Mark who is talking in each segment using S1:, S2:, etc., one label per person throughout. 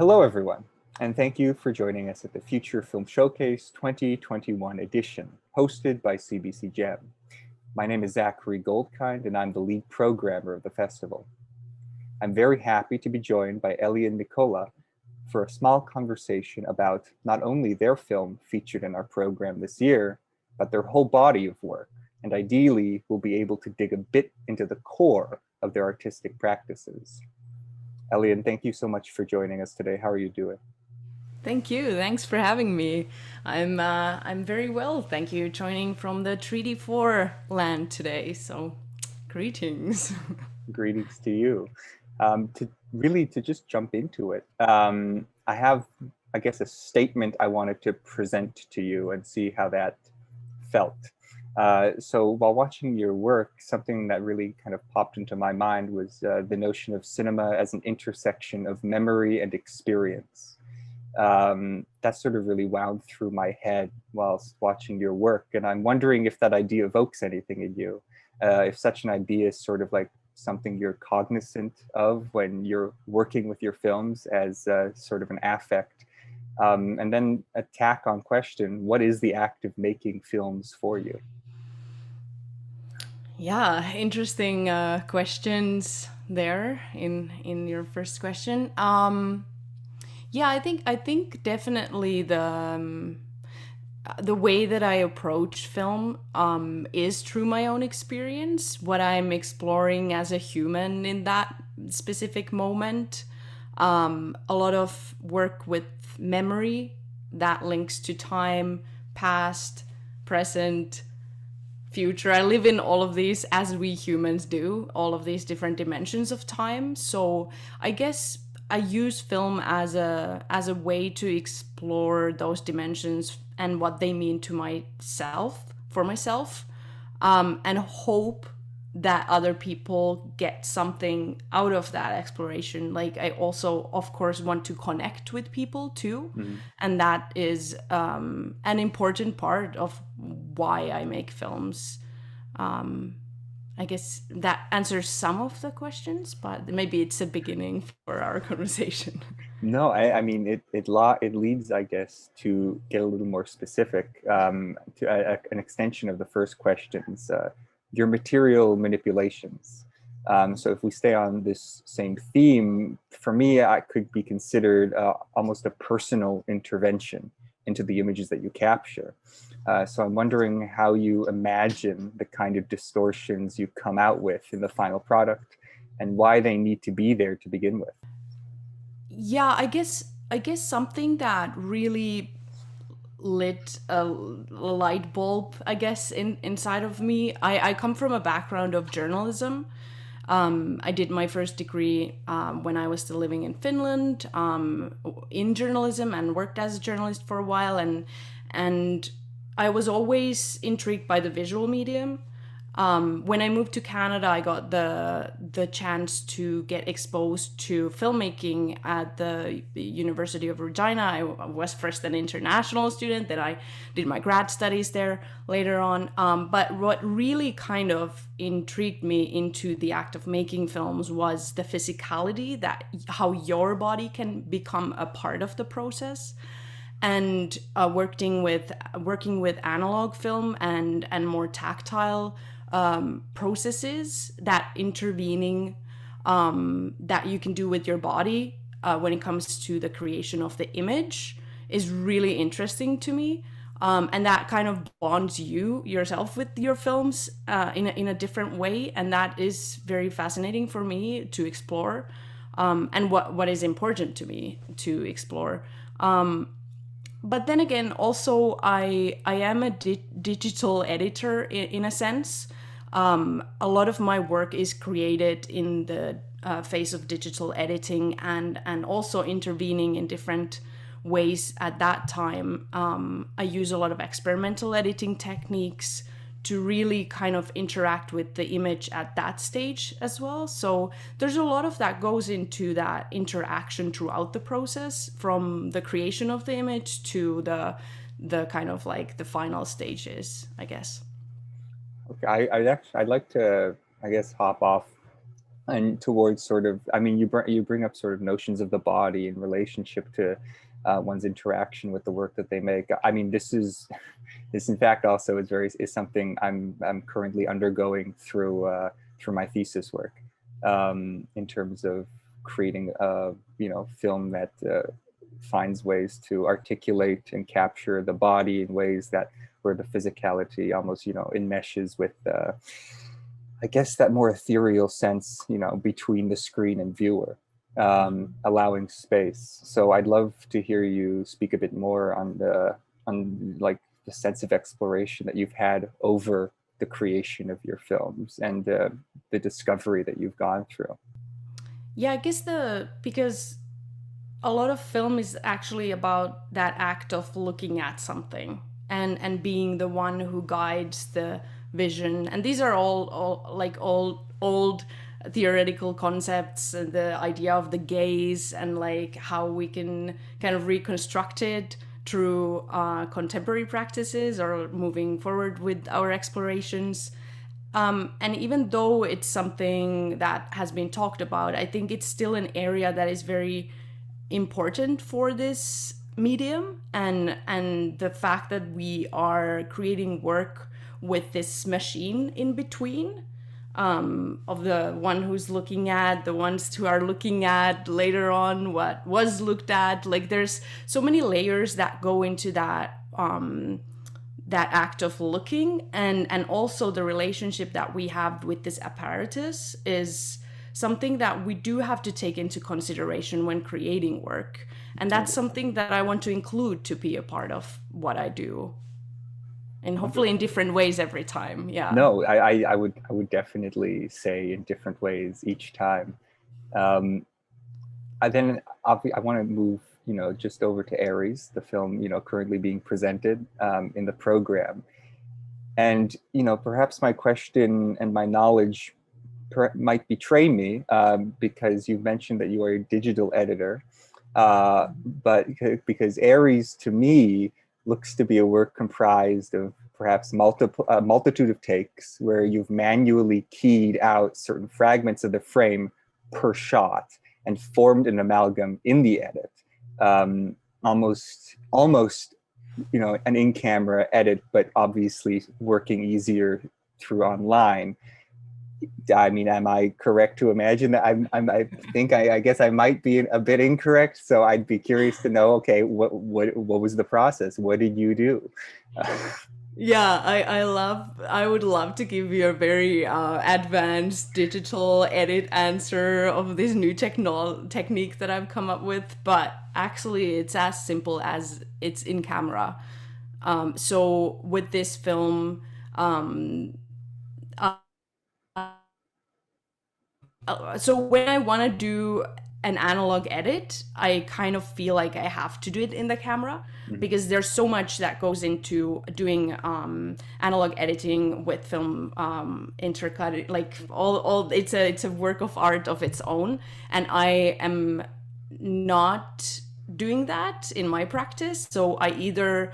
S1: Hello, everyone, and thank you for joining us at the Future Film Showcase 2021 edition, hosted by CBC Gem. My name is Zachary Goldkind, and I'm the lead programmer of the festival. I'm very happy to be joined by Elian Mikkola for a small conversation about not only their film featured in our program this year, but their whole body of work, and ideally, we'll be able to dig a bit into the core of their artistic practices. Elian, thank you so much for joining us today. How are you doing?
S2: Thank you. Thanks for having me. I'm very well. Thank you. Joining from the Treaty 4 land today. So, greetings.
S1: Greetings to you. To just jump into it, I have, I guess, a statement I wanted to present to you and see how that felt. So while watching your work, something that really kind of popped into my mind was the notion of cinema as an intersection of memory and experience. That sort of really wound through my head whilst watching your work, and I'm wondering if that idea evokes anything in you. If such an idea is sort of like something you're cognizant of when you're working with your films as sort of an affect. And then a tack on question, what is the act of making films for you?
S2: Yeah, interesting questions there in your first question. Yeah, I think definitely the way that I approach film is through my own experience, what I'm exploring as a human in that specific moment. A lot of work with memory that links to time, past, present, future. I live in all of these as we humans do, all of these different dimensions of time. So I guess I use film as a way to explore those dimensions and what they mean to myself, for myself, and hope that other people get something out of that exploration. Like, I also, of course, want to connect with people too,
S1: Mhm.
S2: and that is an important part of why I make films. I guess that answers some of the questions, but maybe it's a beginning for our conversation.
S1: No, I mean it leads, I guess, to get a little more specific, to an extension of the first questions, your material manipulations. So if we stay on this same theme, for me, I could be considered almost a personal intervention into the images that you capture. So I'm wondering how you imagine the kind of distortions you come out with in the final product and why they need to be there to begin with.
S2: Yeah, I guess something that really lit a light bulb, I guess, inside of me. I come from a background of journalism. I did my first degree when I was still living in Finland, in journalism, and worked as a journalist for a while. And I was always intrigued by the visual medium. When I moved to Canada, I got the chance to get exposed to filmmaking at the University of Regina. I was first an international student, then I did my grad studies there later on. But what really kind of intrigued me into the act of making films was the physicality, that how your body can become a part of the process. And working with analog film and more tactile processes, that intervening that you can do with your body when it comes to the creation of the image is really interesting to me. And that kind of bonds you yourself with your films in a different way, and that is very fascinating for me to explore, and what is important to me to explore. But then again, also I am a digital editor in a sense. A lot of my work is created in the phase of digital editing, and also intervening in different ways at that time. I use a lot of experimental editing techniques to really kind of interact with the image at that stage as well. So there's a lot of that goes into that interaction throughout the process, from the creation of the image to the kind of like the final stages, I guess.
S1: Okay, I'd like to, I guess, hop off and towards sort of, I mean, you bring up sort of notions of the body in relationship to one's interaction with the work that they make. I mean, this in fact also is something I'm currently undergoing through my thesis work, in terms of creating a film that finds ways to articulate and capture the body in ways that where the physicality almost enmeshes with I guess that more ethereal sense, between the screen and viewer, allowing space. So I'd love to hear you speak a bit more on like the sense of exploration that you've had over the creation of your films and the discovery that you've gone through.
S2: Yeah, I guess because a lot of film is actually about that act of looking at something and being the one who guides the vision. And these are all like old theoretical concepts, and the idea of the gaze and like how we can kind of reconstruct it through contemporary practices or moving forward with our explorations. And even though it's something that has been talked about, I think it's still an area that is very important for this medium, and the fact that we are creating work with this machine in between, of the one who's looking at, the ones who are looking at later on what was looked at. Like there's so many layers that go into that act of looking, and also the relationship that we have with this apparatus is something that we do have to take into consideration when creating work. And that's something that I want to include to be a part of what I do, and hopefully in different ways every time. Yeah.
S1: No, I would definitely say in different ways each time. I want to move, just over to ARIES, the film, currently being presented in the program. And, perhaps my question and my knowledge might betray me, because you mentioned that you are a digital editor. But because ARIES to me looks to be a work comprised of perhaps a multitude of takes where you've manually keyed out certain fragments of the frame per shot and formed an amalgam in the edit. Almost, an in-camera edit, but obviously working easier through online. I mean, am I correct to imagine that I guess I might be a bit incorrect. So I'd be curious to know, okay, what was the process? What did you do?
S2: Yeah, I would love to give you a very advanced digital edit answer of this new technique that I've come up with, but actually it's as simple as it's in camera. So with this film, so when I want to do an analog edit, I kind of feel like I have to do it in the camera, because there's so much that goes into doing analog editing with film, intercut, like all it's a work of art of its own, and I am not doing that in my practice. So I either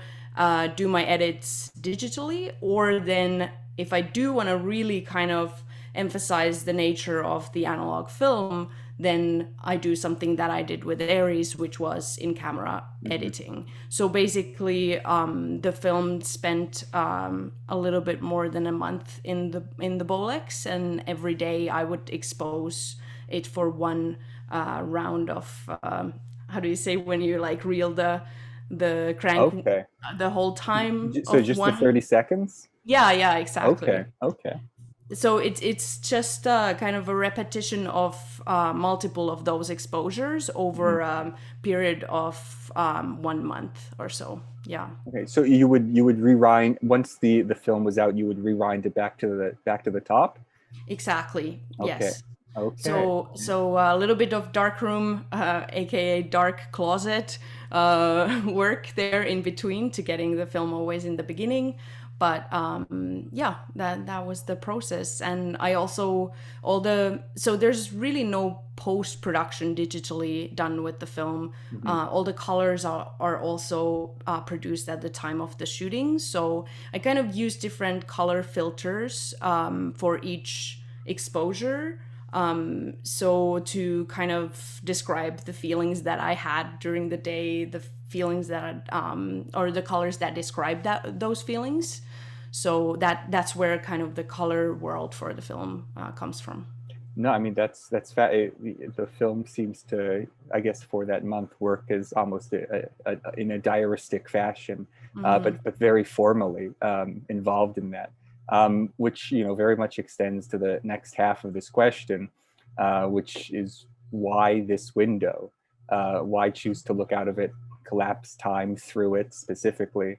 S2: do my edits digitally, or then if I do want to really kind of emphasize the nature of the analog film, then I do something that I did with ARIES, which was in camera editing. So basically, the film spent a little bit more than a month in the Bolex, and every day I would expose it for one round of how do you say when you like reel the crank,
S1: Okay.
S2: the whole time
S1: So
S2: of
S1: just
S2: one.
S1: the 30 seconds?
S2: Yeah, exactly.
S1: Okay.
S2: So it's just kind of a repetition of multiple of those exposures over a period of 1 month or so. Yeah.
S1: Okay. So you would rewind once the film was out, you would rewind it back to the top?
S2: Exactly.
S1: Okay.
S2: Yes.
S1: Okay.
S2: So a little bit of dark room, aka dark closet, work there in between to getting the film always in the beginning. But yeah, that was the process. And I also so there's really no post production digitally done with the film. All the colors are also produced at the time of the shooting. So I kind of use different color filters for each exposure. So to kind of describe the feelings that I had during the day, the feelings that or the colors that describe those feelings. So that's where kind of the color world for the film comes from.
S1: No, I mean the film seems to, I guess, for that month work as almost in a diaristic fashion, but very formally involved in that, which very much extends to the next half of this question, which is why this window, why choose to look out of it, collapse time through it specifically,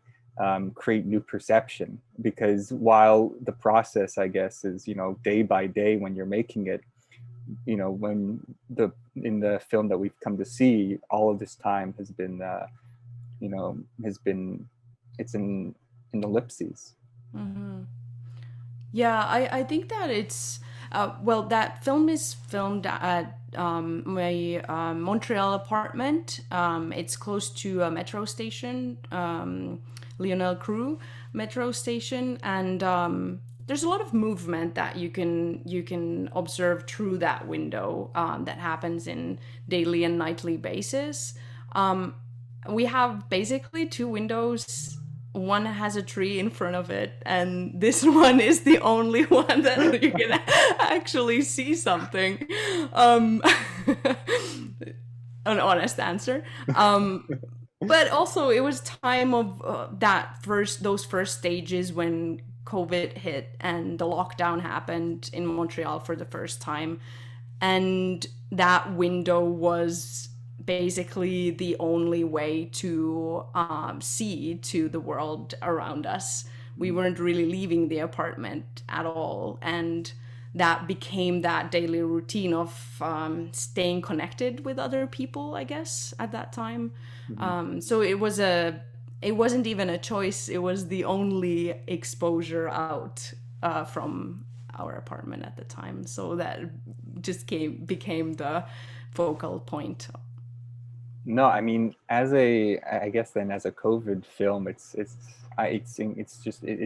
S1: create new perception, because while the process, I guess, is day by day when you're making it, when in the film that we've come to see, all of this time has been it's in ellipses.
S2: Yeah, I think that it's well, that film is filmed at my Montreal apartment. It's close to a metro station, Lionel Crew metro station, and there's a lot of movement that you can observe through that window that happens in daily and nightly basis. We have basically two windows. One has a tree in front of it, and this one is the only one that you can actually see something. Um, an honest answer. But also, it was time of those first stages when COVID hit and the lockdown happened in Montreal for the first time, and that window was basically the only way to see to the world around us. We weren't really leaving the apartment at all, and that became that daily routine of staying connected with other people, I guess, at that time. So it wasn't even a choice. It was the only exposure out from our apartment at the time. So that just became the focal point.
S1: No, I mean, I guess then as a COVID film, it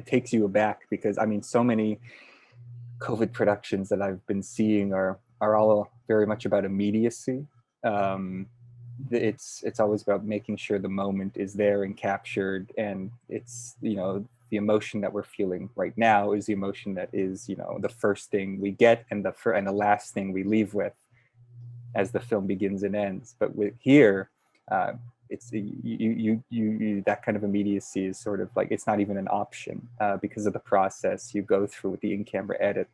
S1: takes you aback, because I mean, so many COVID productions that I've been seeing are all very much about immediacy. Um, it's always about making sure the moment is there and captured, and it's the emotion that we're feeling right now is the emotion that is the first thing we get, and the last thing we leave with as the film begins and ends. But with here, it's that kind of immediacy is sort of like, it's not even an option, because of the process you go through with the in-camera edit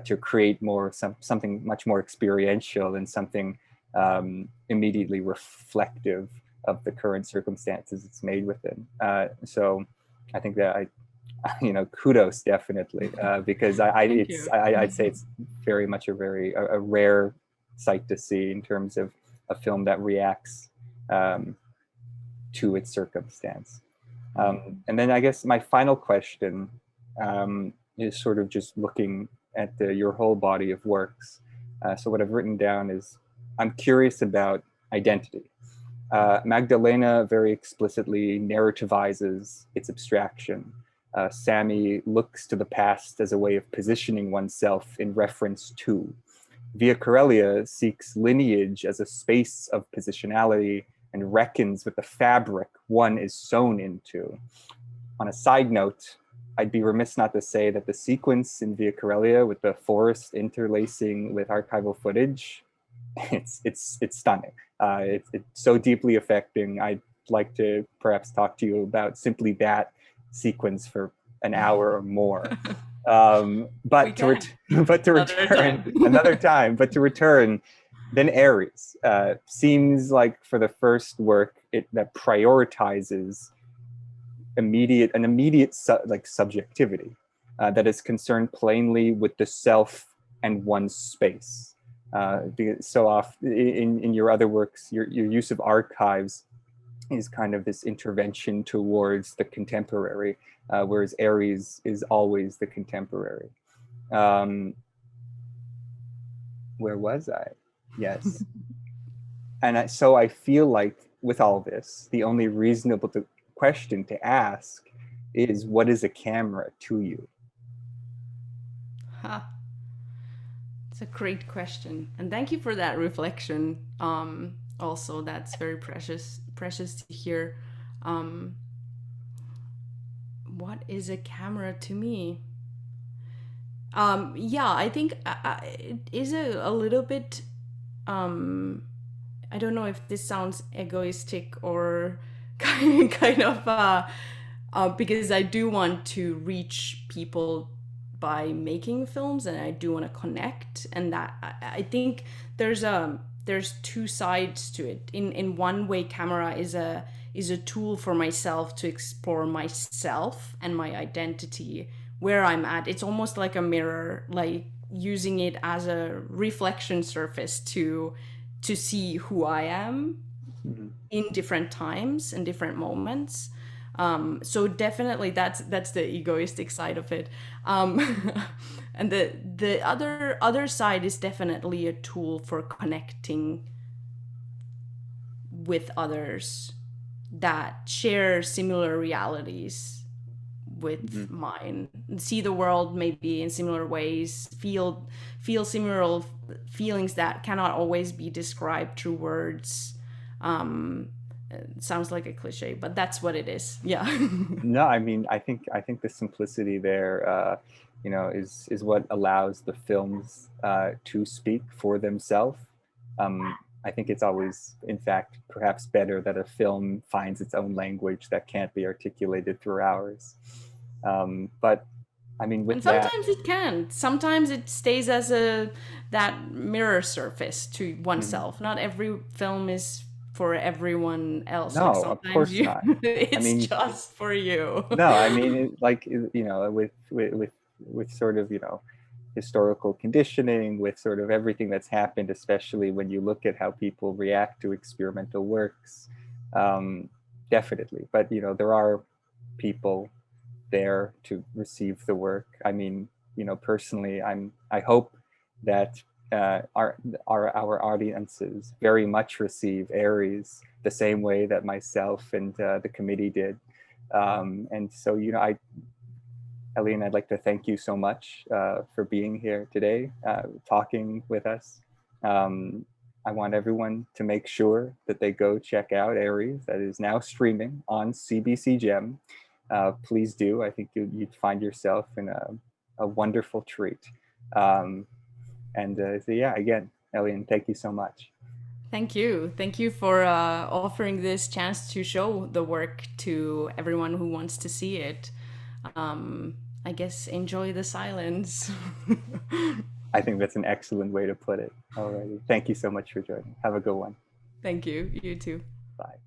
S1: to create something much more experiential and something immediately reflective of the current circumstances it's made within. So I think that kudos definitely, because
S2: Thank you.
S1: I'd say it's very much a rare sight to see in terms of a film that reacts to its circumstance. And then I guess my final question is sort of just looking at your whole body of works. So what I've written down is, I'm curious about identity. Magdalena very explicitly narrativizes its abstraction. Sammy looks to the past as a way of positioning oneself in reference to. Via Corellia seeks lineage as a space of positionality and reckons with the fabric one is sewn into. On a side note, I'd be remiss not to say that the sequence in Via Corellia with the forest interlacing with archival footage, it's stunning. It's so deeply affecting. I'd like to perhaps talk to you about simply that sequence for an hour or more. But to return another time, but to return, then ARIES seems like for the first work that prioritizes an immediate subjectivity that is concerned plainly with the self and one's space. Because so often in your other works, your use of archives is kind of this intervention towards the contemporary, whereas ARIES is always the contemporary. Where was I? Yes. And so I feel like with all this, the only reasonable question to ask is, what is a camera to you?
S2: Huh. It's a great question, and thank you for that reflection. Also, that's very precious to hear. Um, what is a camera to me? Yeah, I think it is a little bit. I don't know if this sounds egoistic or kind of because I do want to reach people by making films, and I do want to connect, and that I think there's two sides to it. In one way, camera is a tool for myself to explore myself and my identity, where I'm at. It's almost like a mirror, like using it as a reflection surface to see who I am
S1: Mhm.
S2: in different times and different moments. So definitely that's the egoistic side of it. And the other side is definitely a tool for connecting with others that share similar realities with
S1: Mhm.
S2: mine, see the world maybe in similar ways, feel similar feelings that cannot always be described through words. It sounds like a cliche, but that's what it is. Yeah.
S1: No, I mean, I think the simplicity there, is what allows the films to speak for themselves. I think it's always, in fact, perhaps better that a film finds its own language that can't be articulated through ours. But I mean, with
S2: And
S1: that,
S2: sometimes it can. Sometimes it stays as a that mirror surface to
S1: mhm.
S2: oneself. Not every film is for everyone else. Like
S1: No, of
S2: sometimes
S1: course
S2: you
S1: not. I
S2: it's
S1: mean,
S2: just for you.
S1: no, I mean, with sort of, historical conditioning, with sort of everything that's happened, especially when you look at how people react to experimental works, um, definitely. But there are people there to receive the work. I mean, personally, I hope that our audiences very much receive ARIES the same way that myself and the committee did. And so, Elian, I'd like to thank you so much for being here today, talking with us. Um, I want everyone to make sure that they go check out ARIES, that is now streaming on CBC Gem. Please do. I think you'd find yourself in a wonderful treat. Um, and so, yeah, again, Elian, thank you so much.
S2: Thank you. Thank you for offering this chance to show the work to everyone who wants to see it. Um, I guess enjoy the silence.
S1: I think that's an excellent way to put it. Alrighty. Thank you so much for joining. Have a good one.
S2: Thank you. You too.
S1: Bye.